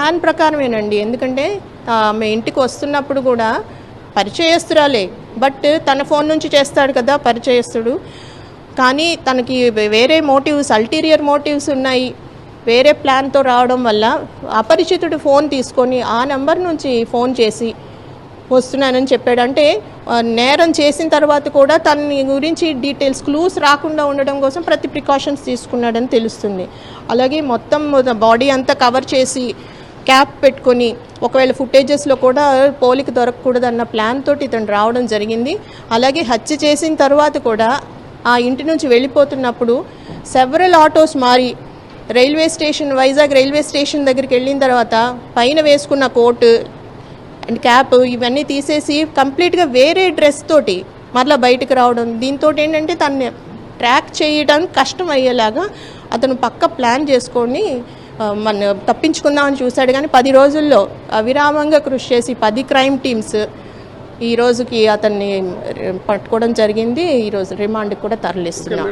Plan ప్రకారమేనండి. ఎందుకంటే ఆమె ఇంటికి వస్తున్నప్పుడు కూడా పరిచయస్తురాలే, బట్ తన ఫోన్ నుంచి చేస్తాడు కదా పరిచయస్తుడు. కానీ తనకి వేరే మోటివ్స్, అల్టీరియర్ మోటివ్స్ ఉన్నాయి. వేరే ప్లాన్తో రావడం వల్ల అపరిచితుడు ఫోన్ తీసుకొని ఆ నెంబర్ నుంచి ఫోన్ చేసి వస్తున్నానని చెప్పాడు. అంటే నేరం చేసిన తర్వాత కూడా తన గురించి డీటెయిల్స్, క్లూస్ రాకుండా ఉండడం కోసం ప్రతి ప్రికాషన్స్ తీసుకున్నాడని తెలుస్తుంది. అలాగే మొత్తం బాడీ అంతా కవర్ చేసి క్యాప్ పెట్టుకొని ఒకవేళ ఫుటేజెస్లో కూడా పోలిక దొరకకూడదన్న ప్లాన్ తోటి ఇతను రావడం జరిగింది. అలాగే హత్య చేసిన తర్వాత కూడా ఆ ఇంటి నుంచి వెళ్ళిపోతున్నప్పుడు సెవరల్ ఆటోస్ మారి railway station, Vizag railway station దగ్గరికి వెళ్ళిన తర్వాత పైన వేసుకున్న కోటు అండ్ క్యాప్ ఇవన్నీ తీసేసి కంప్లీట్గా వేరే డ్రెస్ తోటి మరలా బయటకు రావడం. దీంతో ఏంటంటే తనని ట్రాక్ చేయడం కష్టం అయ్యేలాగా అతను పక్క ప్లాన్ చేసుకొని మన తప్పించుకుందామని చూశాడు. కానీ 10 రోజుల్లో అవిరామంగా కృషి చేసి 10 క్రైమ్ టీమ్స్ ఈ రోజుకి అతన్ని పట్టుకోవడం జరిగింది. ఈరోజు రిమాండ్కి కూడా తరలిస్తున్నాం.